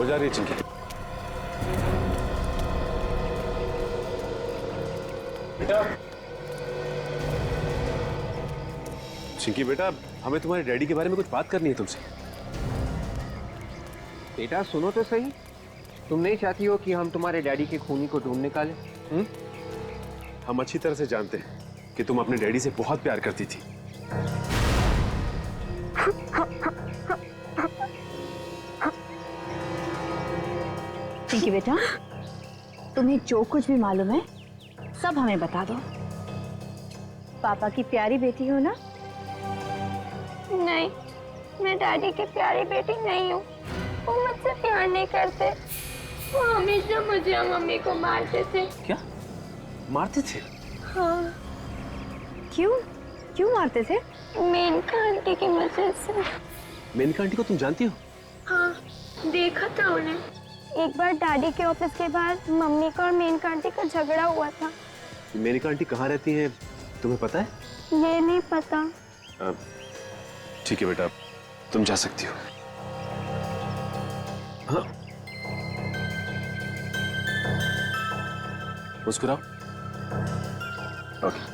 हो जा रही है चिंकी। बेटा चिंकी बेटा, हमें तुम्हारे डैडी के बारे में कुछ बात करनी है तुमसे। बेटा सुनो तो सही, तुम नहीं चाहती हो कि हम तुम्हारे डैडी के खूनी को ढूंढ निकालें? हम अच्छी तरह से जानते हैं कि तुम अपने डैडी से बहुत प्यार करती थी। चिंकी बेटा, तुम्हें जो कुछ भी मालूम है सब हमें बता दो। पापा की प्यारी बेटी हो ना? नहीं, मैं डैडी की प्यारी बेटी नहीं हूँ। वो मुझसे प्यार नहीं करते। वो हमेशा मुझे और मम्मी को मारते थे। क्या मारते थे? हाँ। क्यों मारते थे? मेनका आंटी की वजह से। मेनका आंटी को तुम जानती हो? हाँ, देखा था उन्हें। एक बार डैडी के ऑफिस के बाद मम्मी का और मेनका आंटी का झगड़ा हुआ था। मेनका आंटी कहाँ रहती हैं तुम्हें पता है? ये नहीं पता। ठीक है बेटा, तुम जा सकती हो। हाँ मुस्कुराओ। ओके।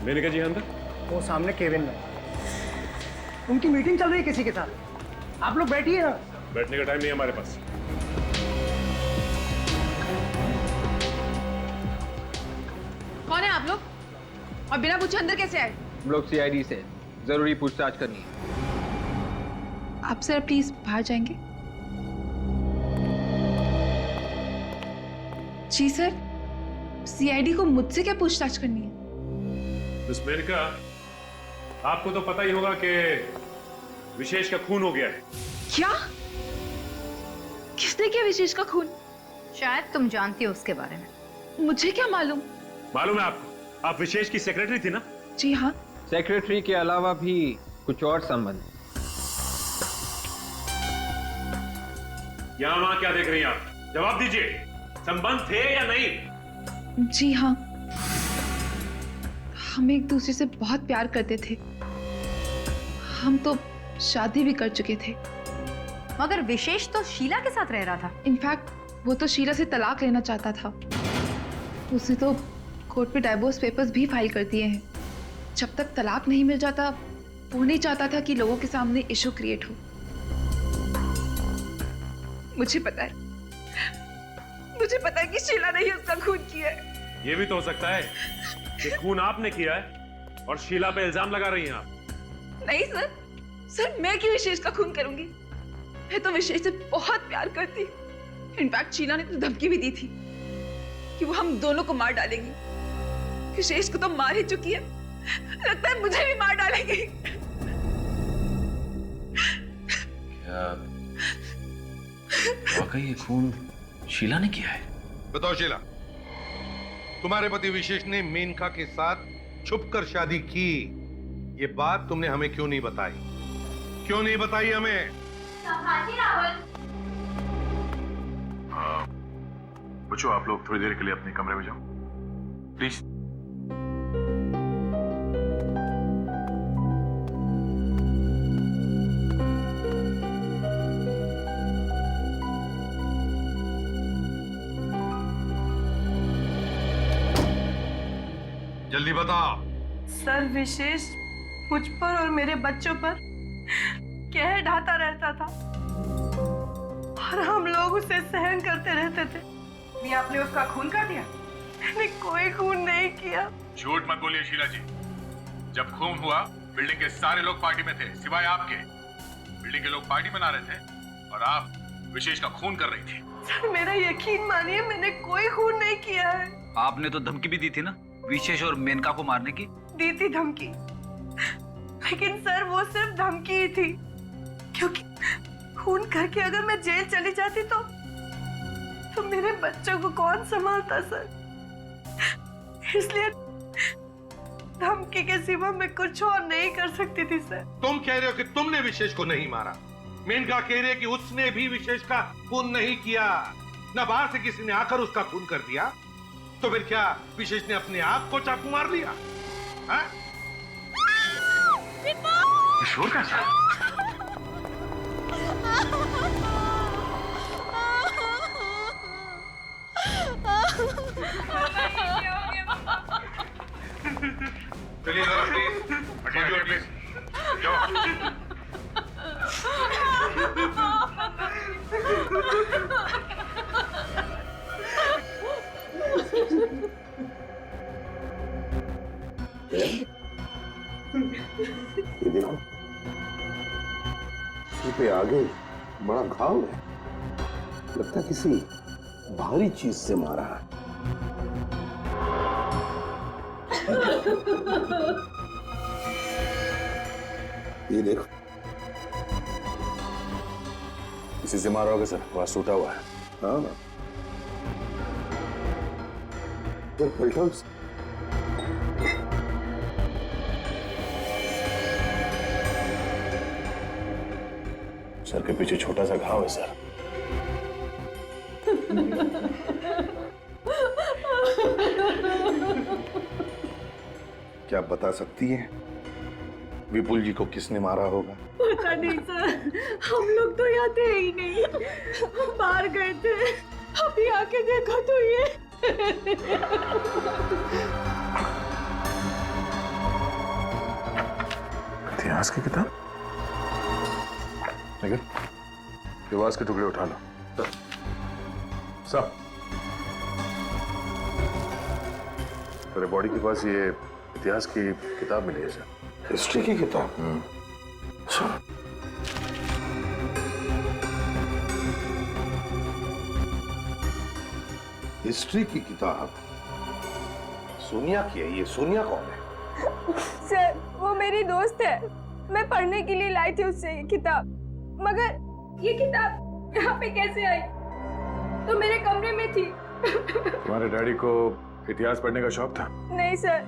मेनका जी अंदर? वो सामने केबिन में उनकी मीटिंग चल रही है किसी के साथ। आप लोग बैठिए ना। बैठने का टाइम नहीं है हमारे पास। कौन है आप लोग और बिना पूछे अंदर कैसे आए? हम लोग सीआईडी से जरूरी पूछताछ करनी है। आप सर प्लीज बाहर जाएंगे। जी सर, सीआईडी को मुझसे क्या पूछताछ करनी है? मिस मेनका, आपको तो पता ही होगा कि विशेष का खून हो गया है। क्या? किसने किया विशेष का खून? शायद तुम जानती हो उसके बारे में। मुझे क्या मालूम? मालूम है आपको? आप विशेष की सेक्रेटरी थी ना? जी हाँ। सेक्रेटरी के अलावा भी कुछ और संबंध? यहाँ वहां क्या देख रही हैं आप? जवाब दीजिए, संबंध थे या नहीं? जी हाँ, हम एक दूसरे से बहुत प्यार करते थे। हम तो शादी भी कर चुके थे। मगर विशेष तो शीला के साथ रह रहा था। इनफैक्ट वो तो शीला से तलाक लेना चाहता था। उसने तो कोर्ट पे डाइवोर्स पेपर्स भी फाइल कर दिए हैं। जब तक तलाक नहीं मिल जाता वो नहीं चाहता था कि लोगों के सामने इशू क्रिएट हो। मुझे पता है कि शीला ने ही उसका खून किया है। ये भी तो हो सकता है कि खून आपने किया है और शीला पे इल्जाम लगा रही हैं आप। नहीं सर, मैं क्यों विशेष का खून करूंगी? मैं तो विशेष से बहुत प्यार करती। इनफैक्ट शीला ने तो धमकी भी दी थी कि वो हम दोनों को मार डालेंगी। विशेष को तो मार ही चुकी है, लगता है मुझे भी मार डालेंगी। क्या वाकई ये खून शीला ने किया है? बताओ शीला, तुम्हारे पति विशेष ने मेनका के साथ छुपकर शादी की, ये बात तुमने हमें क्यों नहीं बताई? क्यों नहीं बताई हमें? पूछो, आप लोग थोड़ी देर के लिए अपने कमरे में जाओ प्लीज। जल्दी बताओ। सर विशेष मुझ पर और मेरे बच्चों पर कहर ढाता रहता था और हम लोग उसे सहन करते रहते थे। भी आपने उसका खून कर दिया? मैंने कोई खून नहीं किया। झूठ मत बोलिए शीला जी। जब खून हुआ बिल्डिंग के सारे लोग पार्टी में थे सिवाय आपके। बिल्डिंग के लोग पार्टी मना रहे थे और आप विशेष का खून कर रही थी। सर मेरा यकीन मानिए, मैंने कोई खून नहीं किया है। आपने तो धमकी भी दी थी ना विशेष और मेनका को मारने की? दी थी धमकी, लेकिन सर वो सिर्फ धमकी ही थी, क्योंकि खून करके अगर मैं जेल चली जाती तो मेरे बच्चों को कौन संभालता सर? इसलिए धमकी के सिवा मैं कुछ और नहीं कर सकती थी सर। तुम कह रहे हो कि तुमने विशेष को नहीं मारा, मेनका कह रही है कि उसने भी विशेष का खून नहीं किया, न बाहर से किसी ने आकर उसका खून कर दिया। तो फिर क्या विशेष ने अपने आप को चाकू मार लिया? शोर कैसा? चलिए जरा प्लीज, हटिए प्लीज, जाओ। ये देखो, सिर पे आगे बड़ा घाव है, लगता है किसी भारी चीज से मारा है। ये देखो, किसी से मारा होगा सर, वहां सूटा हुआ है। हाँ, तो पलटा सर के पीछे छोटा सा घाव है सर। क्या बता सकती है विपुल जी को किसने मारा होगा? पता नहीं सर, हम लोग तो यहाँ थे ही नहीं, हम बाहर गए थे। अभी आके देखो तो ये इतिहास की किताब, लेकिन इतिहास के टुकड़े उठा लो सब। तेरे बॉडी के पास ये इतिहास की किताब मिली है सर। हिस्ट्री की किताब? अच्छा, हिस्ट्री की किताब सोनिया की है। ये सोनिया कौन है? सर वो मेरी दोस्त है, मैं पढ़ने के लिए लाई थी उससे ये किताब, मगर ये किताब यहाँ पे कैसे आई? तो मेरे कमरे में थी। तुम्हारे डैडी को इतिहास पढ़ने का शौक था? नहीं सर,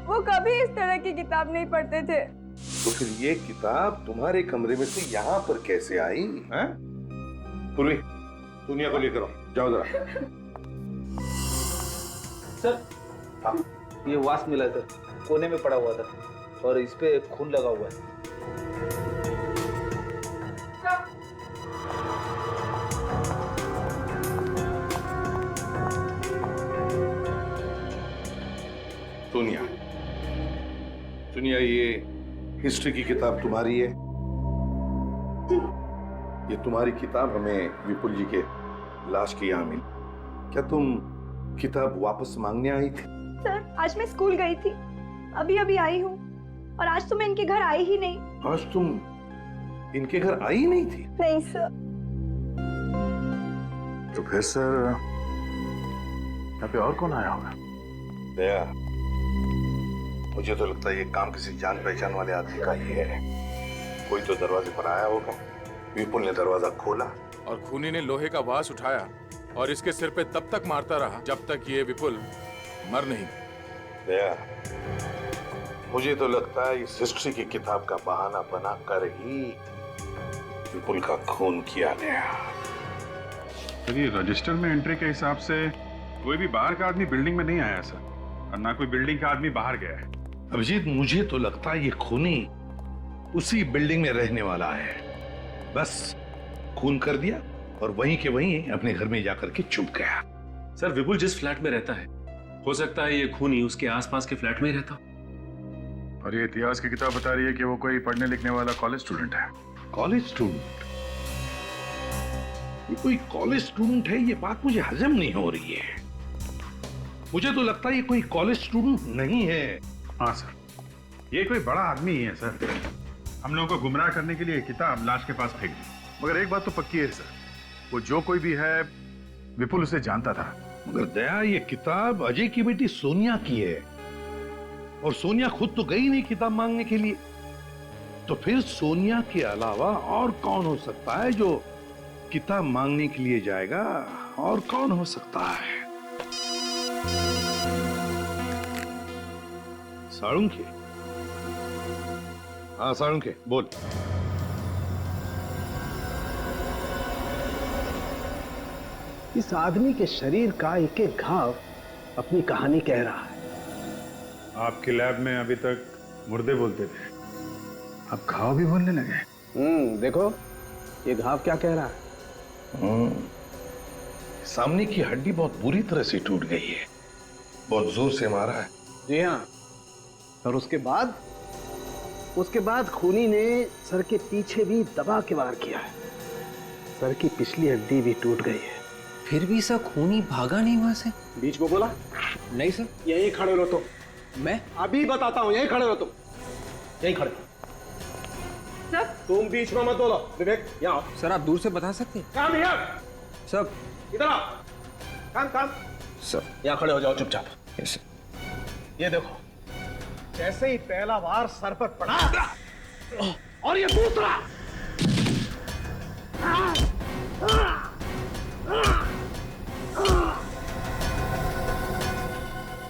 वो कभी इस तरह की किताब नहीं पढ़ते थे। तो फिर ये किताब तुम्हारे कमरे में से यहाँ पर कैसे आई? हैं? पूर्वी, सोनिया को लेकर आओ, जाओ जरा। सर हाँ, ये वास्प मिला सर, कोने में पड़ा हुआ था और इस पे खून लगा हुआ है। सोनिया, सोनिया, ये हिस्ट्री की किताब तुम्हारी है? ये तुम्हारी किताब हमें विपुल जी के लाश की यहाँ मिली। क्या तुम किताब वापस मांगने आई थी? सर आज मैं स्कूल गई थी, अभी अभी आई हूँ, और आज तो मैं इनके घर आई ही नहीं। आज तुम इनके घर आई नहीं थी? नहीं सर। तो फिर सर यहाँ पे और कौन आया होगा? दया, मुझे तो लगता है ये काम किसी जान पहचान वाले आदमी का ही है। कोई तो दरवाजे पर आया होगा, विपुल ने दरवाजा खोला और खूनी ने लोहे का वास उठाया और इसके सिर पे तब तक मारता रहा जब तक ये विपुल मर नहीं। दया, मुझे तो लगता है इस हिस्ट्री की किताब का बहाना बना कर ही विपुल का खून किया गया। चलिए, रजिस्टर में एंट्री के हिसाब से कोई भी बाहर का आदमी बिल्डिंग में नहीं आया सर, और ना कोई बिल्डिंग का आदमी बाहर गया है। अभिजीत, मुझे तो लगता है ये खूनी उसी बिल्डिंग में रहने वाला है। बस खून कर दिया और वहीं के वहीं अपने घर में जाकर के छुप गया। सर, विपुल जिस फ्लैट में रहता है, हो सकता है ये खूनी उसके आसपास के फ्लैट में ही रहता। और ये इतिहास की किताब बता रही है कि वो कोई पढ़ने लिखने वाला कॉलेज स्टूडेंट है। College student? ये कोई कॉलेज स्टूडेंट है, ये बात मुझे हजम नहीं हो रही है। मुझे तो लगता है ये कोई कॉलेज स्टूडेंट नहीं है। हाँ सर, ये कोई बड़ा आदमी ही है सर। हम लोगों को गुमराह करने के लिए किताब लाश के पास फेंक दी। मगर एक बात तो पक्की है सर, वो जो कोई भी है विपुल उसे जानता था। मगर दया, ये किताब अजय की बेटी सोनिया की है और सोनिया खुद तो गई नहीं किताब मांगने के लिए। तो फिर सोनिया के अलावा और कौन हो सकता है जो किताब मांगने के लिए जाएगा? और कौन हो सकता है? साळुंखे? हाँ साळुंखे, बोल। इस आदमी के शरीर का एक एक घाव अपनी कहानी कह रहा है। आपके लैब में अभी तक मुर्दे बोलते थे, अब घाव भी बोलने लगे। देखो ये घाव क्या कह रहा है। सामने की हड्डी बहुत बुरी तरह से टूट गई है, बहुत जोर से मारा है। जी हाँ, और उसके बाद खूनी ने सर के पीछे भी दबा के वार किया है। सर की पिछली हड्डी भी टूट गई है। फिर भी सर खूनी भागा नहीं वहां से? बीच में बोला नहीं सर। यहीं खड़े रहो तुम। मैं अभी बताता हूँ, यहीं खड़े रहो तुम, यहीं खड़े। सर तुम बीच में मत बोलो। विवेक यहाँ आओ। सर आप दूर से बता सकते हैं? काम हियर, सब इधर आओ। काम सर। यहाँ खड़े हो जाओ चुपचाप। Yes sir. ये देखो, जैसे ही पहला वार सर पर पड़ा और ये दूसरा,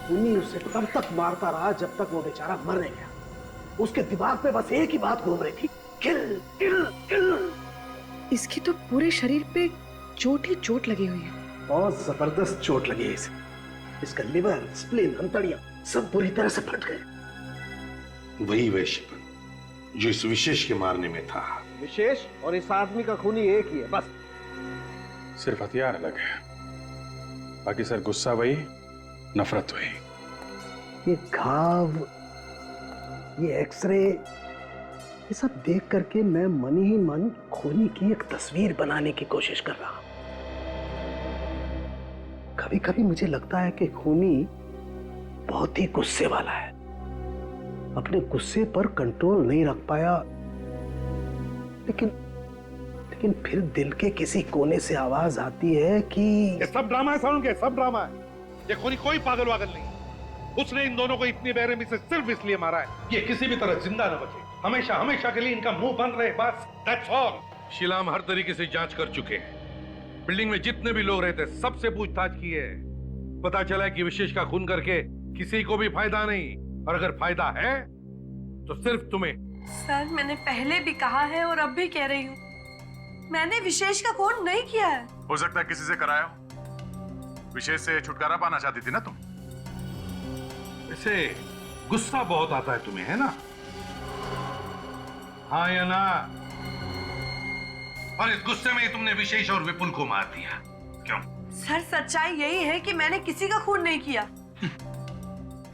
खूनी उसे तब तक मारता रहा जब तक वो बेचारा मर नहीं गया। उसके दिमाग पे बस एक ही बात घूम रही थी, किल किल किल। इसकी तो पूरे शरीर पे चोट ही चोट लगी हुई है। बहुत जबरदस्त चोट लगी है इसे। इसका लिवर, स्प्लीन, अंतड़ियां सब बुरी तरह से फट गए। वही वैश्यपन जो इस विशेष के मारने में था। विशेष और इस आदमी का खूनी एक ही है बस। सिर्फ हथियार अलग है, बाकी सर गुस्सा वही, नफरत वही। ये घाव, ये एक्सरे, ये सब देख करके मैं मन ही मन खूनी की एक तस्वीर बनाने की कोशिश कर रहा हूं। कभी कभी मुझे लगता है कि खूनी बहुत ही गुस्से वाला है, अपने गुस्से पर कंट्रोल नहीं रख पाया, लेकिन फिर दिल के किसी कोने से आवाज आती है कि ये सब ड्रामा है सारुण के, सब ड्रामा है। ये खूनी कोई पागल वागल नहीं। उसने इन दोनों को इतनी बेरहमी से सिर्फ इसलिए मारा है ये किसी भी तरह जिंदा न बचे, हमेशा हमेशा के लिए इनका मुंह बंद रहे, बस दैट्स ऑल। शीला हम हर तरीके से जांच कर चुके हैं। बिल्डिंग में जितने भी लोग रहते सबसे पूछताछ की है। पता चला है कि विशेष का खून करके किसी को भी फायदा नहीं, और अगर फायदा है तो सिर्फ तुम्हें। सर मैंने पहले भी कहा है और अब भी कह रही हूँ, मैंने विशेष का खून नहीं किया है। हो सकता है किसी से कराया हो। विशेष से छुटकारा पाना चाहती थी ना तुम? वैसे गुस्सा बहुत आता है तुम्हें, है ना? हाँ या ना? और इस गुस्से में ही तुमने विशेष और विपुल को मार दिया, क्यों? सर सच्चाई यही है कि मैंने किसी का खून नहीं किया।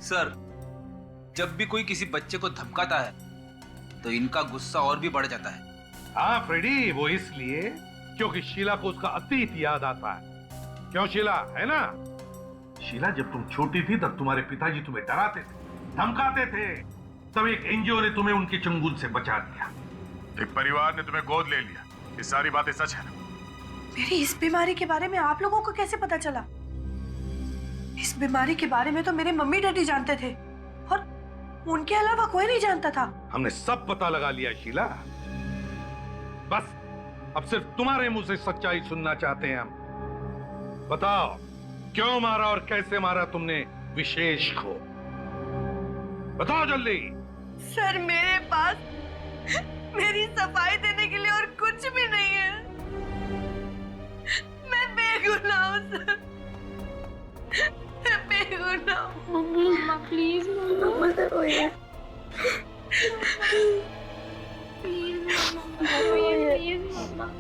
सर जब भी कोई किसी बच्चे को धमकाता है तो इनका गुस्सा और भी बढ़ जाता है। हाँ फ्रेडी, वो इसलिए क्योंकि शीला को उसका अतीत याद आता है। क्यों शीला, है ना? शीला जब तुम छोटी थी तब तुम्हारे पिताजी तुम्हें डराते थे, धमकाते थे, तब एक एनजीओ ने तुम्हें उनके चंगुल से बचा दिया। एक परिवार ने तुम्हें गोद ले लिया, ये सारी बातें सच है ना? मेरी इस बीमारी के बारे में आप लोगों को कैसे पता चला? इस बीमारी के बारे में तो मेरे मम्मी डैडी जानते थे और उनके अलावा कोई नहीं जानता था। हमने सब पता लगा लिया शीला, बस अब सिर्फ तुम्हारे मुंह से सच्चाई सुनना चाहते हैं हम। बताओ क्यों मारा और कैसे मारा तुमने विशेष को? बताओ जल्दी। सर मेरे पास मेरी सफाई देने के लिए और कुछ भी नहीं है। मैं बेगुनाह हूं सर, मैं बेगुनाह हूं। मम्मा प्लीज मम्मा मत रोइए। प्लीज मम्मा मत रोइए, प्लीज मम्मा।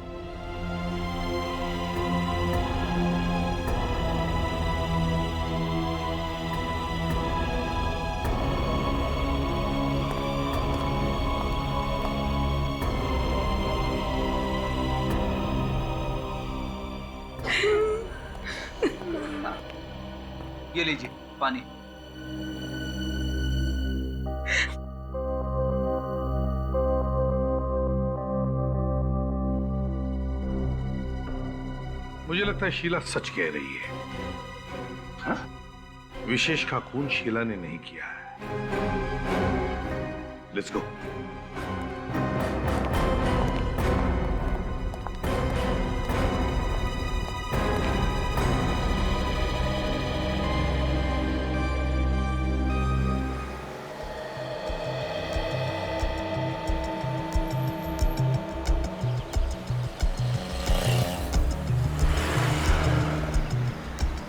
ये लीजिए पानी। मुझे लगता है शीला सच कह रही है। हाँ? विशेष का खून शीला ने नहीं किया है। Let's go.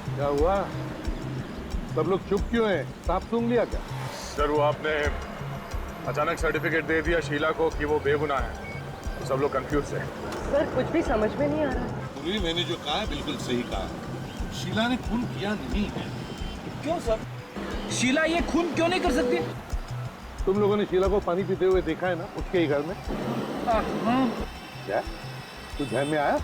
क्या हुआ? सब लोग चुप क्यों हैं? सांप सूंघ लिया क्या? सर वो आपने अचानक सर्टिफिकेट दे दिया शीला को कि वो बेगुनाह है। तो सब लोग कंफ्यूज है। सर कुछ भी समझ में नहीं आ रहा। पूरी मैंने जो कहा है बिल्कुल सही कहा। शीला ने खून किया नहीं है। क्यों सर? शीला ये खून क्यों नहीं कर सकती? तुम लोगों ने शीला को पानी पीते हुए देखा है ना, उसके ही घर में। क्या तू ध्यान में आया?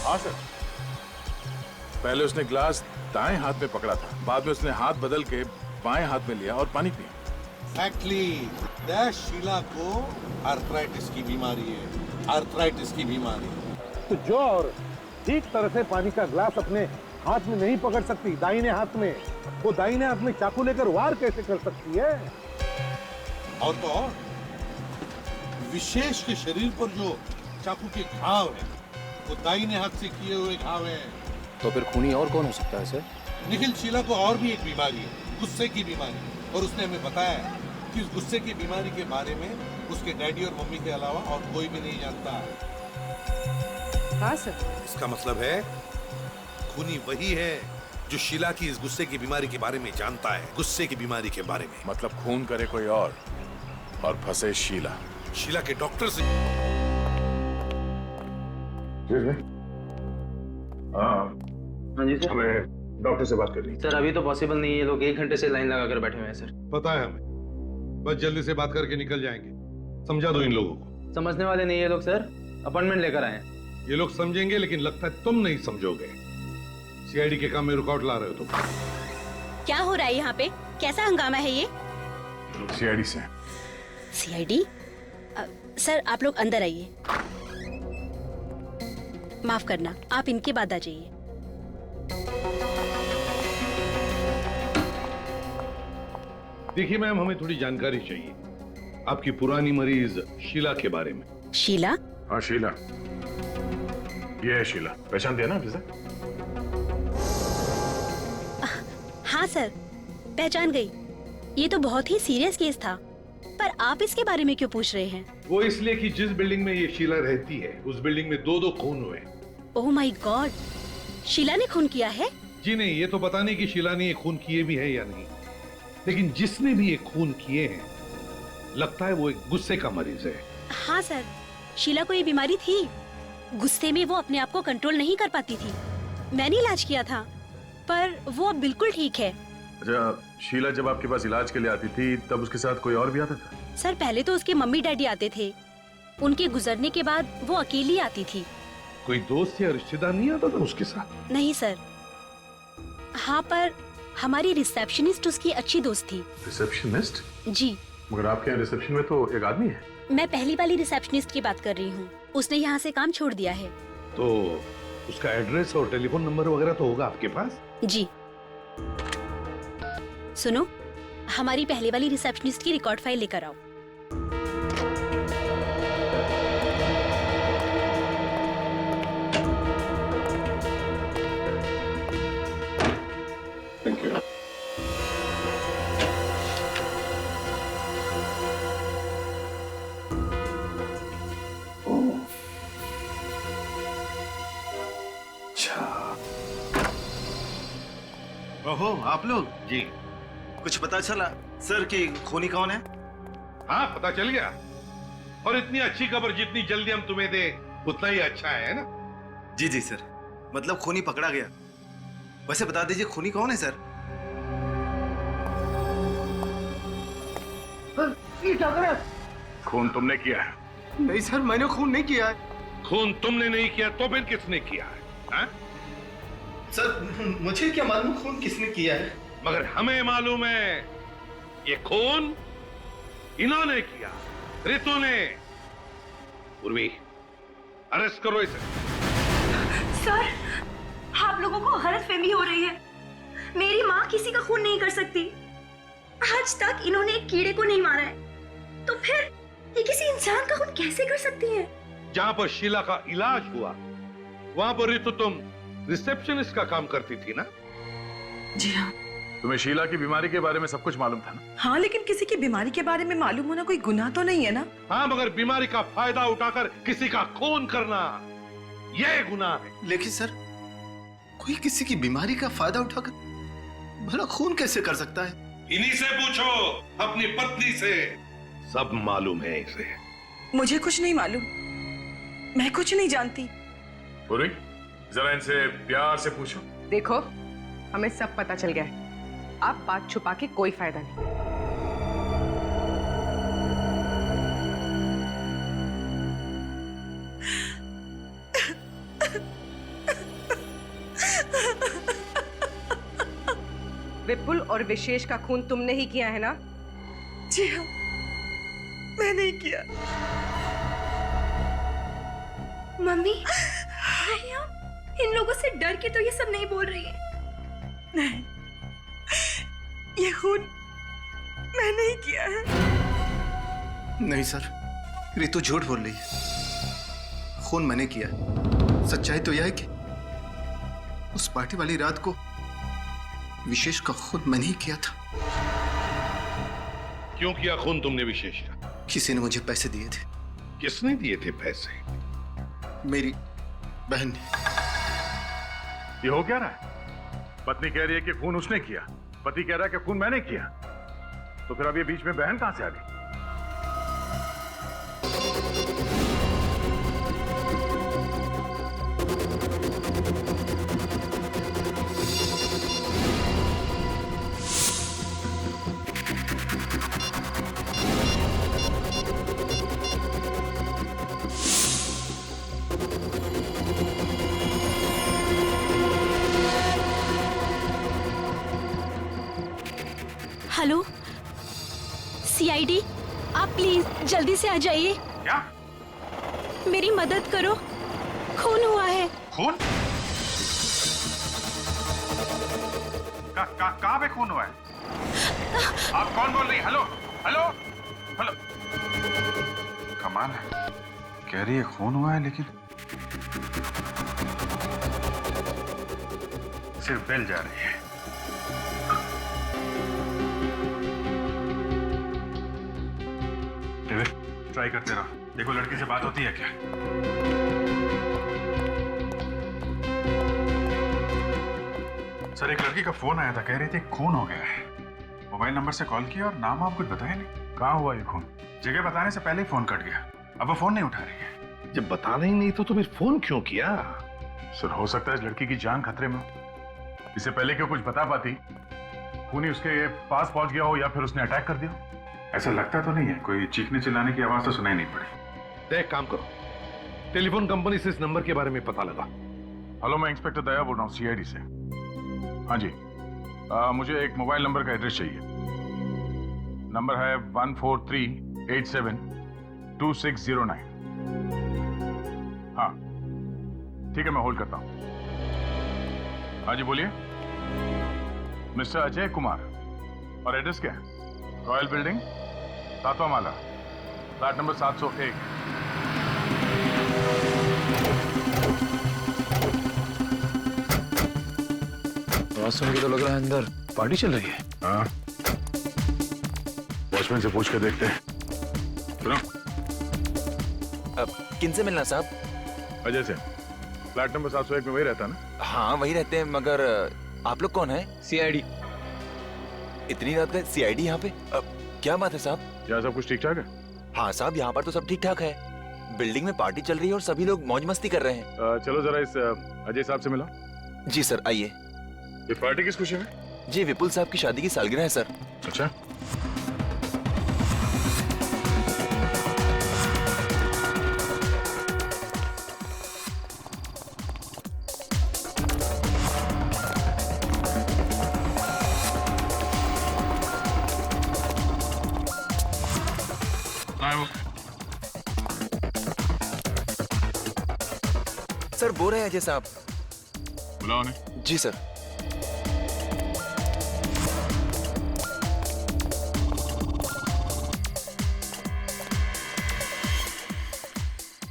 हाँ सर, पहले उसने ग्लास दाएं हाथ में पकड़ा था, बाद में उसने हाथ बदल के बाएं हाथ में लिया और पानी पिया। Exactly. शीला को आर्थराइटिस की बीमारी है। आर्थराइटिस की बीमारी। तो जो और ठीक तरह से पानी का ग्लास अपने हाथ में नहीं पकड़ सकती दाहिने हाथ में, वो दाहिने हाथ में चाकू लेकर वार कैसे कर सकती है? और तो और विशेष के शरीर पर जो चाकू के घाव है वो दाहिने हाथ से किए हुए घाव हैं। तो फिर खूनी और कौन हो सकता है सर? निखिल, शीला को और भी एक बीमारी है, गुस्से की बीमारी, और उसने हमें बताया है कि इस गुस्से की बीमारी के बारे में उसके डैडी और मम्मी के अलावा और कोई भी नहीं जानता। हाँ सर। इसका मतलब है खूनी वही है जो शीला की इस गुस्से की बीमारी के बारे में जानता है। गुस्से की बीमारी के बारे में मतलब खून करे कोई और फंसे शीला। शीला के डॉक्टर से। हाँ जी सर। हमें डॉक्टर से बात करनी। सर अभी तो पॉसिबल नहीं है, ये लोग 1 घंटे से लाइन लगा कर बैठे हुए हैं सर। पता है हमें, बस जल्दी से बात करके निकल जाएंगे। समझा दो इन लोगों को। समझने वाले नहीं ये लोग सर, अपॉइंटमेंट लेकर आए। ये लोग समझेंगे लेकिन लगता है तुम नहीं समझोगे। सीआईडी के काम में रुकावट ला रहे हो तुम। क्या हो रहा है यहाँ पे? कैसा हंगामा है ये? सीआईडी से। सीआईडी? सर आप लोग अंदर आइए। माफ करना, आप इनके बाद आ जाइए। देखिए मैम, हमें थोड़ी जानकारी चाहिए आपकी पुरानी मरीज शीला के बारे में। शीला? हाँ शीला, ये है शीला। पहचान दिया ना आपसे? हाँ सर, पहचान गई। ये तो बहुत ही सीरियस केस था, पर आप इसके बारे में क्यों पूछ रहे हैं? वो इसलिए कि जिस बिल्डिंग में ये शीला रहती है उस बिल्डिंग में 2 खून हुए। ओह माय गॉड, शीला ने खून किया है? जी नहीं, ये तो पता नहीं कि शीला ने ये खून किए भी है या नहीं, लेकिन जिसने भी ये खून किए हैं लगता है वो एक गुस्से का मरीज है। हाँ सर, शीला को ये बीमारी थी। गुस्से में वो अपने आप को कंट्रोल नहीं कर पाती थी। मैंने इलाज किया था, पर वो अब बिल्कुल ठीक है। अच्छा, शीला जब आपके पास इलाज के लिए आती थी तब उसके साथ कोई और भी आता था? सर पहले तो उसके मम्मी डैडी आते थे, उनके गुजरने के बाद वो अकेली आती थी। कोई दोस्त या रिश्तेदार नहीं आता था उसके साथ? नहीं सर। हाँ, पर हमारी रिसेप्शनिस्ट उसकी अच्छी दोस्त थी। रिसेप्शनिस्ट? जी। मगर आपके यहाँ रिसेप्शन में तो एक आदमी है। मैं पहली वाली रिसेप्शनिस्ट की बात कर रही हूँ, उसने यहाँ से काम छोड़ दिया है। तो उसका एड्रेस और टेलीफोन नंबर वगैरह तो होगा आपके पास? जी। सुनो, हमारी पहले वाली रिसेप्शनिस्ट की रिकॉर्ड फाइल लेकर आओ। Thank you. ओहो, आप लोग? जी। कुछ पता चला सर कि खूनी कौन है? हाँ, पता चल गया। और इतनी अच्छी खबर जितनी जल्दी हम तुम्हें दे उतना ही अच्छा है ना? जी जी सर, मतलब खूनी पकड़ा गया। वैसे बता दीजिए खूनी कौन है सर? ये क्या कर रहा है? खून तुमने किया है? नहीं सर, मैंने खून नहीं किया है। खून तुमने नहीं किया तो फिर किसने किया है? हाँ? सर मुझे क्या मालूम खून किसने किया है? मगर हमें मालूम है ये खून इन्होंने किया, रितु ने। उर्वी, अरेस्ट करो इसे। सर, आप लोगों को गलतफहमी हो रही है। मेरी माँ किसी का खून नहीं कर सकती। आज तक इन्होंने एक कीड़े को नहीं मारा है, तो फिर ये किसी इंसान का खून कैसे कर सकती है? जहां पर शीला का इलाज हुआ वहां पर रितु तुम रिसेप्शनिस्ट का काम करती थी ना? जी हाँ। तुम्हें शीला की बीमारी के बारे में सब कुछ मालूम था ना? हाँ, लेकिन किसी की बीमारी के बारे में मालूम होना कोई गुनाह तो नहीं है ना? हाँ, मगर बीमारी का फायदा उठाकर किसी का खून करना यह गुनाह है। लेकिन सर, कोई किसी की बीमारी का फायदा उठाकर भला खून कैसे कर सकता है? इन्हीं से पूछो, अपनी पत्नी से। सब मालूम है इसे। मुझे कुछ नहीं मालूम, मैं कुछ नहीं जानती। पूरी, जरा इनसे प्यार से पूछो। देखो, हमें सब पता चल गया है। अब बात छुपा के कोई फायदा नहीं। विपुल और विशेष का खून तुमने ही किया है ना? जी हाँ, मैंने ही किया। मम्मी, आप इन लोगों से डर के तो ये सब नहीं बोल रही है। नहीं, ये खून मैंने ही किया है। नहीं सर, रितु झूठ बोल रही है। खून मैंने किया है। सच्चाई तो यह है कि उस पार्टी वाली रात को विशेष का खून मैंने ही किया था। क्यों किया खून तुमने विशेष का? किसी ने मुझे पैसे दिए थे। किसने दिए थे पैसे? मेरी बहन ने। ये हो क्या रहा है? पत्नी कह रही है कि खून उसने किया, पति कह रहा है कि खून मैंने किया। तो फिर अब ये बीच में बहन कहां से आ गई? हेलो सीआईडी, आप प्लीज जल्दी से आ जाइए। क्या? मेरी मदद करो, खून हुआ है। खून? कहाँ पे खून हुआ है? आप कौन बोल रही हैं? Hello hello hello. कमाल है, कह रही है खून हुआ है लेकिन सिर्फ बेल जा रही है। ट्राई करते रहो, देखो लड़की से बात होती है क्या। सर, एक लड़की का फोन आया था, कह रही थी खून हो गया है। मोबाइल नंबर से कॉल किया और नाम आप कुछ बताया नहीं। कहाँ हुआ ये खून? जगह बताने से पहले ही फोन कट गया। अब वो फोन नहीं उठा रही है। जब बताना ही नहीं तो फिर फोन क्यों किया? सर, हो सकता है इस लड़की की जान खतरे में हो। इससे पहले क्यों कुछ बता पाती, खून ही उसके पास पहुंच गया हो या फिर उसने अटैक कर दिया हो। ऐसा लगता तो नहीं है, कोई चीखने चिल्लाने की आवाज तो सुनाई नहीं पड़ी। एक काम करो, टेलीफोन कंपनी से इस नंबर के बारे में पता लगा। हेलो, मैं इंस्पेक्टर दया बोल रहा हूँ, सीआईडी से। हाँ जी, मुझे एक मोबाइल नंबर का एड्रेस चाहिए। नंबर है 143872609। हाँ ठीक है, मैं होल्ड करता हूँ। हाँ जी बोलिए। मिस्टर अजय कुमार। और एड्रेस क्या है? रॉयल बिल्डिंग, 7वां माला, फ्लैट नंबर 701। आवाज सुन के तो लग रहा है अंदर पार्टी चल रही है। हाँ, वॉचमैन से पूछ के देखते हैं। सुनो, किन से मिलना साहब? अजय से। फ्लैट नंबर 701 में वही रहता है ना? हाँ वही रहते हैं, मगर आप लोग कौन है? सीआईडी। इतनी रात का सीआईडी यहाँ पे? क्या बात है साहब? क्या सब कुछ ठीक ठाक है? हाँ साहब, यहाँ पर तो सब ठीक ठाक है। बिल्डिंग में पार्टी चल रही है और सभी लोग मौज मस्ती कर रहे हैं। चलो जरा इस अजय साहब से मिलो। जी सर, आइए। ये पार्टी किस खुशी में? जी विपुल साहब की शादी की सालगिरह है सर। अच्छा, सर बोल रहे हैं अजय साहब। बुलाओ उन्हें। जी सर।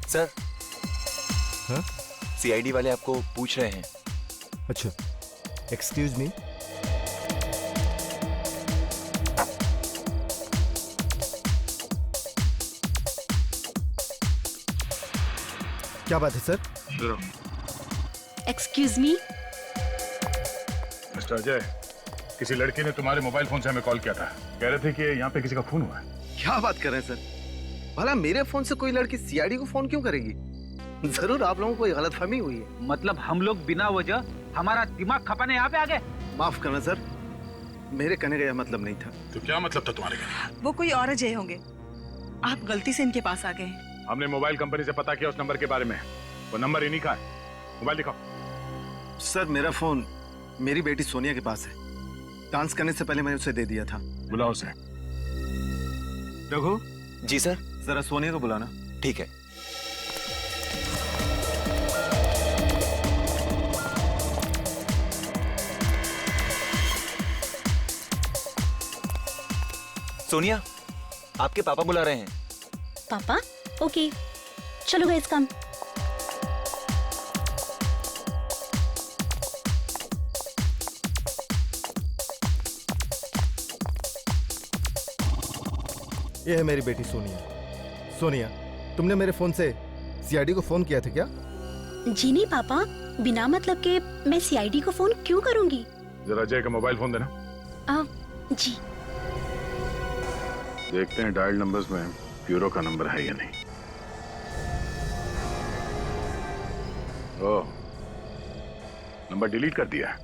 सर, हाँ? सीआईडी वाले आपको पूछ रहे हैं। अच्छा, एक्सक्यूज मी। क्या बात है sir? Excuse me. Mister Ajay, किसी लड़की ने तुम्हारे मोबाइल फोन से हमें कॉल किया था। कह रहे थे कि यहाँ पे किसी का खून हुआ है। क्या बात कर रहे हैं सर? भला मेरे फोन से कोई लड़की सीआईडी को फोन क्यों करेगी? जरूर आप लोगों को कोई गलतफहमी हुई है। मतलब हम लोग बिना वजह हमारा दिमाग खपाने यहाँ पे आ गए? माफ करना सर, मेरे कहने का यह मतलब नहीं था। तो क्या मतलब था तुम्हारे कहने? वो कोई और अजय होंगे, आप गलती से इनके पास आ गए। हमने मोबाइल कंपनी से पता किया उस नंबर के बारे में, वो नंबर इन्हीं का है। मोबाइल दिखाओ। सर मेरा फोन मेरी बेटी सोनिया के पास है। डांस करने से पहले मैंने उसे दे दिया था। बुलाओ उसे। रघु। जी सर। जरा सोनिया को बुलाना। ठीक है। सोनिया, आपके पापा बुला रहे हैं। पापा? ओके, चलो गाइस कम। ये है मेरी बेटी सोनिया। सोनिया, तुमने मेरे फोन से सीआईडी को फोन किया था क्या? जी नहीं पापा, बिना मतलब के मैं सीआईडी को फोन क्यों करूंगी? जरा अजय का मोबाइल फोन देना। जी। देखते हैं डायल नंबर्स में ब्यूरो का नंबर है या नहीं। ओह, नंबर डिलीट कर दिया है।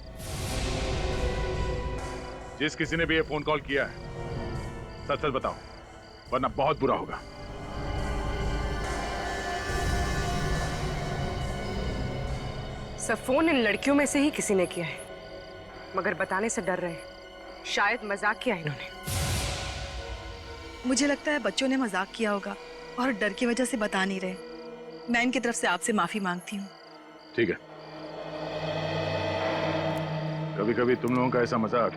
जिस किसी ने भी ये फोन कॉल किया है, सच सच बताओ, वरना बहुत बुरा होगा। सब फोन इन लड़कियों में से ही किसी ने किया है, मगर बताने से डर रहे हैं। शायद मजाक किया इन्होंने। मुझे लगता है बच्चों ने मजाक किया होगा और डर की वजह से बता नहीं रहे। मैं इनकी तरफ से आपसे माफी मांगती हूँ। ठीक है। कभी कभी तुम लोगों का ऐसा मजाक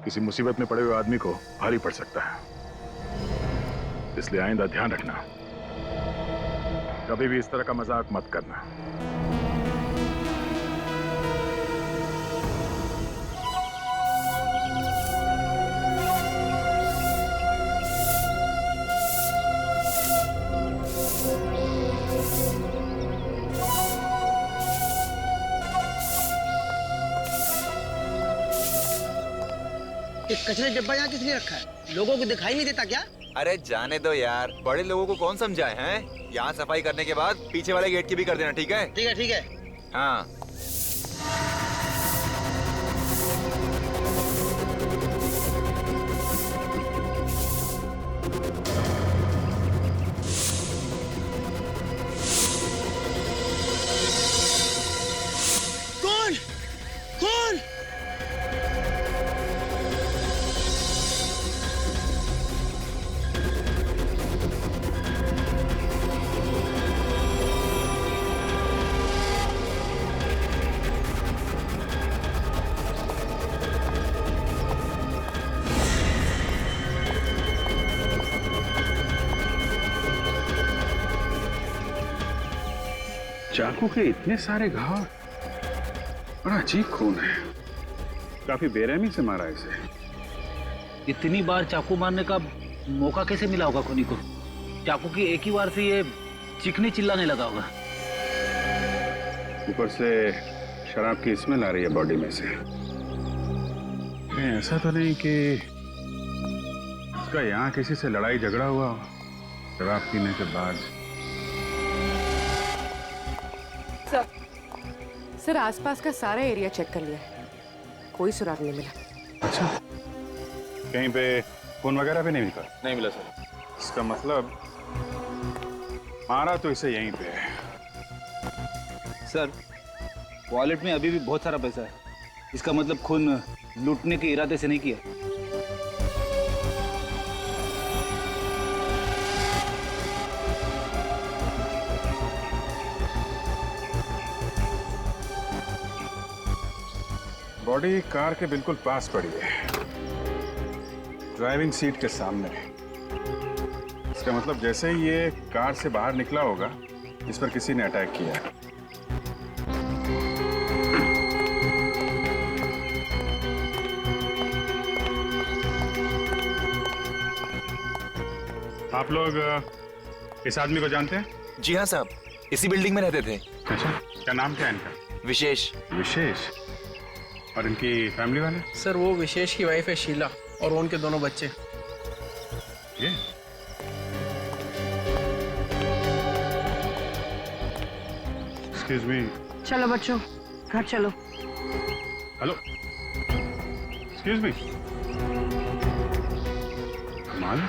किसी मुसीबत में पड़े हुए आदमी को भारी पड़ सकता है, इसलिए आइंदा ध्यान रखना, कभी भी इस तरह का मजाक मत करना। कचरे डब्बा यहाँ किसने रखा है? लोगों को दिखाई नहीं देता क्या? अरे जाने दो यार, बड़े लोगों को कौन समझाए हैं? यहाँ सफाई करने के बाद पीछे वाले गेट की भी कर देना, ठीक है? ठीक है ठीक है। हाँ। कौन? कौन? चाकू के इतने सारे घाव, बड़ा अजीब खून है। काफी बेरहमी से मारा इसे। इतनी बार चाकू मारने का मौका कैसे मिला होगा खूनी को? चाकू की एक ही बार से ये चीखने चिल्लाने लगा होगा। ऊपर से शराब की स्मेल आ रही है बॉडी में से। नहीं, ऐसा तो नहीं कि उसका यहाँ किसी से लड़ाई झगड़ा हुआ हो शराब पीने के बाद। सर आसपास का सारा एरिया चेक कर लिया है, कोई सुराग नहीं मिला। अच्छा, कहीं पे फोन वगैरह भी नहीं मिला? नहीं मिला सर। इसका मतलब मारा तो इसे यहीं पे है। सर, वॉलेट में अभी भी बहुत सारा पैसा है। इसका मतलब खून लूटने के इरादे से नहीं किया। बॉडी कार के बिल्कुल पास पड़ी है, ड्राइविंग सीट के सामने। इसका मतलब जैसे ही ये कार से बाहर निकला होगा, इस पर किसी ने अटैक किया है। आप लोग इस आदमी को जानते हैं? जी हाँ साहब, इसी बिल्डिंग में रहते थे। अच्छा, क्या नाम क्या है इनका? विशेष। विशेष? और इनकी फैमिली वाले? सर वो विशेष की वाइफ है शीला और उनके दोनों बच्चे। ये एक्सक्यूज मी। चलो बच्चों घर चलो। Hello, excuse me. कमाल,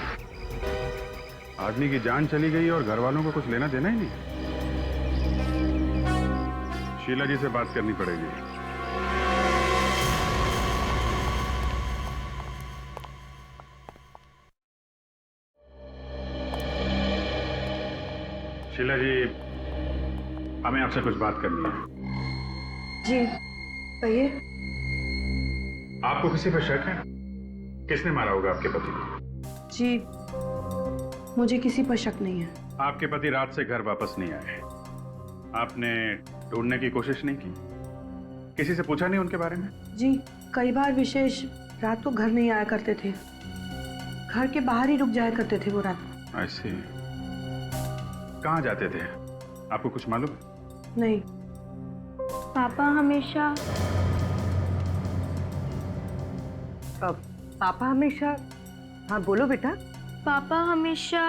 आदमी की जान चली गई और घर वालों को कुछ लेना देना ही नहीं। शीला जी से बात करनी पड़ेगी। शीला जी, हमें आपसे कुछ बात करनी है। जी कहिए। आपको किसी पर शक है? किसने मारा होगा आपके पति को? जी मुझे किसी पर शक नहीं है। आपके पति रात से घर वापस नहीं आए, आपने ढूंढने की कोशिश नहीं की? किसी से पूछा नहीं उनके बारे में? जी कई बार विशेष रात को घर नहीं आया करते थे, घर के बाहर ही रुक जाया करते थे वो रात। ऐसे कहाँ जाते थे, आपको कुछ मालूम? नहीं। पापा हमेशा पापा हमेशा, हाँ बोलो बेटा। पापा हमेशा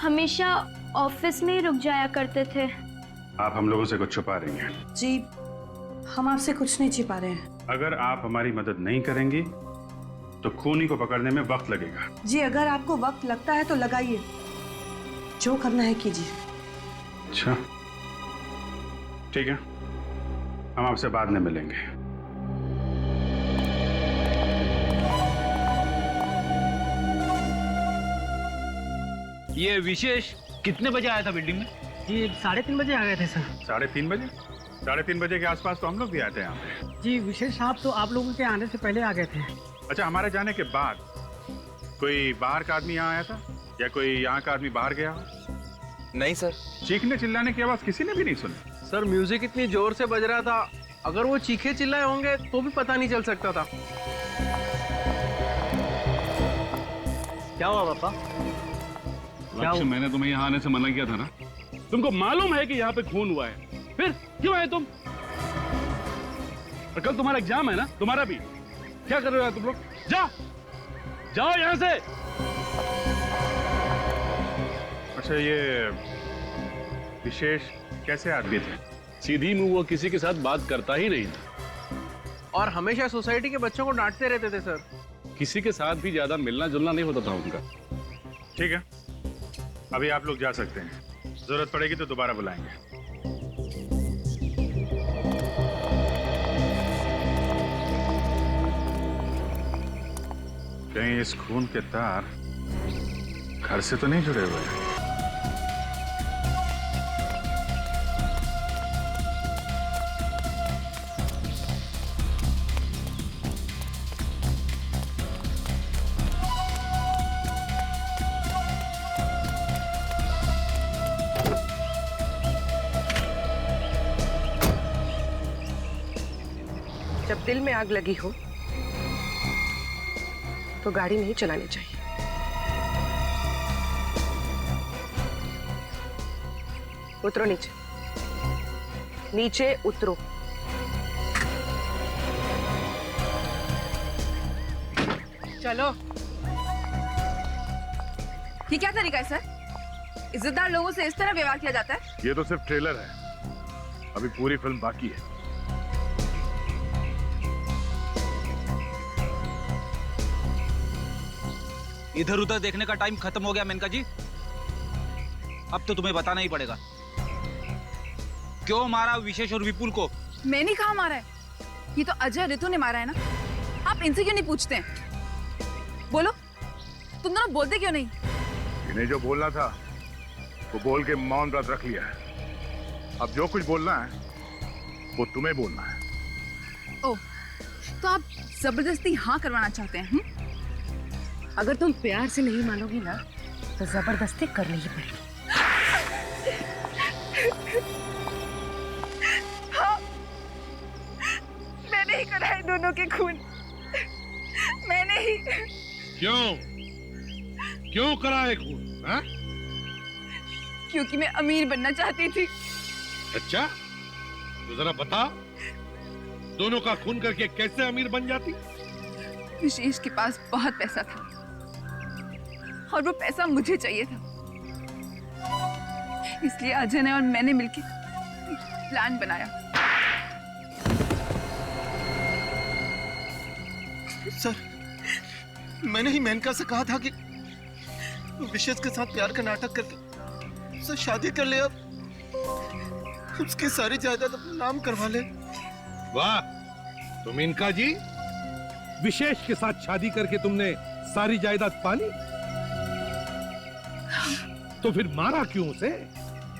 हमेशा ऑफिस में ही रुक जाया करते थे। आप हम लोगों से कुछ छुपा रही हैं। जी हम आपसे कुछ नहीं छिपा रहे हैं। अगर आप हमारी मदद नहीं करेंगी तो खूनी को पकड़ने में वक्त लगेगा। जी अगर आपको वक्त लगता है तो लगाइए, जो करना है कीजिए। अच्छा ठीक है, हम आपसे बाद में मिलेंगे। ये विशेष कितने बजे आया था बिल्डिंग में? जी 3:30 बजे आ गए थे सर। 3:30 बजे? 3:30 बजे के आसपास तो हम लोग भी आए थे यहाँ पे। जी विशेष साहब तो आप लोगों के आने से पहले आ गए थे। अच्छा, हमारे जाने के बाद कोई बाहर का आदमी यहाँ आया था या कोई यहाँ का आदमी बाहर गया? नहीं सर। चीखने चिल्लाने की आवाज किसी ने भी नहीं सुनी। सर म्यूजिक इतनी जोर से बज रहा था, अगर वो चीखे चिल्लाए होंगे तो भी पता नहीं चल सकता था। क्या हुआ पापा? लक्ष्य, मैंने तुम्हें यहाँ आने से मना किया था ना? तुमको मालूम है कि यहाँ पे खून हुआ है, फिर क्यों आए तुम? और कल तुम्हारा एग्जाम है ना, तुम्हारा भी। क्या कर रहे हो तुम लोग? जाओ यहाँ से। अच्छा, ये विशेष कैसे आदमी थे? सीधी मुंह वो किसी के साथ बात करता ही नहीं था और हमेशा सोसाइटी के बच्चों को डांटते रहते थे सर। किसी के साथ भी ज्यादा मिलना जुलना नहीं होता था उनका। ठीक है, अभी आप लोग जा सकते हैं, जरूरत पड़ेगी तो दोबारा बुलाएंगे। कहीं इस खून के तार घर से तो नहीं जुड़े हुए हैं? जब दिल में आग लगी हो तो गाड़ी नहीं चलानी चाहिए। उतरो नीचे, नीचे उतरो। चलो। ये क्या तरीका है सर? इज्जतदार लोगों से इस तरह व्यवहार किया जाता है? ये तो सिर्फ ट्रेलर है, अभी पूरी फिल्म बाकी है। इधर उधर देखने का टाइम खत्म हो गया मेनका जी, अब तो तुम्हें बताना ही पड़ेगा। क्यों मारा विशेष और विपुल को? मैंने कहा मारा है, ये तो अजय ऋतु ने मारा है ना। आप इनसे क्यों नहीं पूछते हैं? बोलो, तुम दोनों बोलते क्यों नहीं? इन्हें जो बोलना था वो बोल के मौन व्रत रख लिया है। अब जो कुछ बोलना है वो तुम्हें बोलना है। ओह, तो आप जबरदस्ती हाँ करवाना चाहते हैं? अगर तुम प्यार से नहीं मानोगी ना तो जबरदस्ती करनी ही पड़ेगी। हाँ, मैंने ही करा है दोनों के खून, मैंने ही। क्यों करा है खून? हाँ? क्योंकि मैं अमीर बनना चाहती थी। अच्छा, तो जरा बता, दोनों का खून करके कैसे अमीर बन जाती? विशेष के पास बहुत पैसा था और वो पैसा मुझे चाहिए था, इसलिए अजय ने और मैंने मिलकर प्लान बनाया। सर, मैंने ही मेनका से कहा था कि विशेष के साथ प्यार का नाटक करके उससे शादी कर ले, अब उसकी सारी जायदाद अपने नाम करवा ले। वाह, तो मेनका जी, विशेष के साथ शादी करके तुमने सारी जायदाद पा ली? तो फिर मारा क्यों उसे,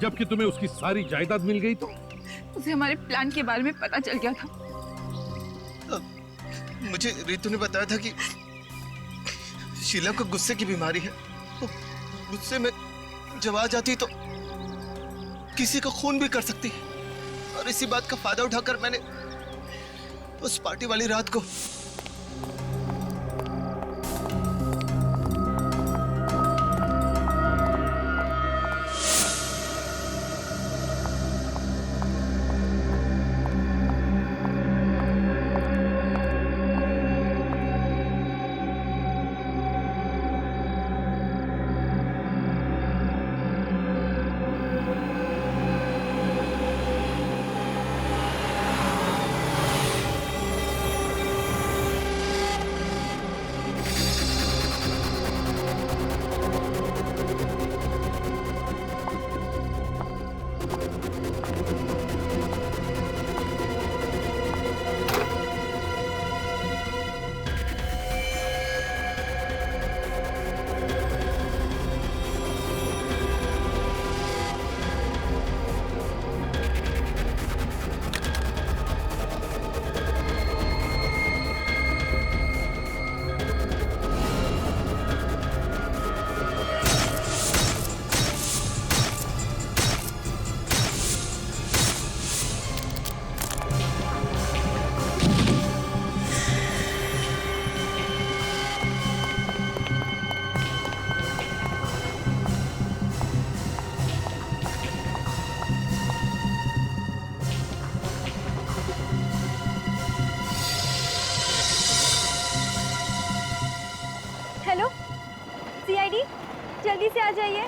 जबकि तुम्हें उसकी सारी जायदाद मिल गई? तो उसे हमारे प्लान के बारे में पता चल गया था। मुझे रितु ने बताया था कि शीला को गुस्से की बीमारी है, तो गुस्से में जब आ जाती तो किसी का खून भी कर सकती है, और इसी बात का फायदा उठाकर मैंने उस पार्टी वाली रात को सीआईडी, जल्दी से आ जाइए,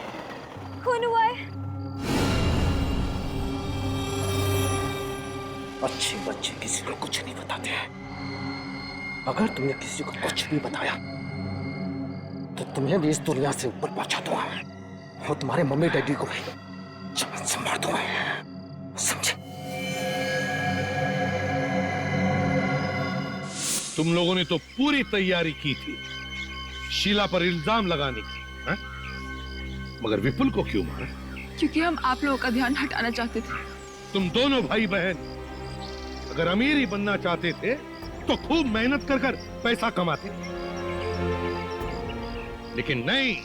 खून हुआ है। अच्छे बच्चे किसी को कुछ नहीं बताते हैं। अगर तुमने किसी को कुछ भी बताया तो तुम्हें भी इस दुनिया से ऊपर पहुंचा दूंगा और तुम्हारे मम्मी डैडी को भी जान से मार दूंगा, समझे? तुम लोगों ने तो पूरी तैयारी की थी शीला पर इल्जाम लगाने की, है? मगर विपुल को क्यों मारा? क्योंकि हम आप लोगों का ध्यान हटाना चाहते थे। तुम दोनों भाई बहन अगर अमीर ही बनना चाहते थे तो खूब मेहनत कर कर पैसा कमाते, लेकिन नहीं।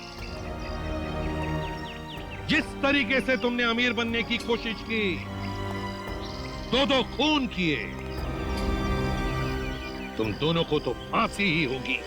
जिस तरीके से तुमने अमीर बनने की कोशिश की, दो खून किए, तुम दोनों को तो फांसी ही होगी।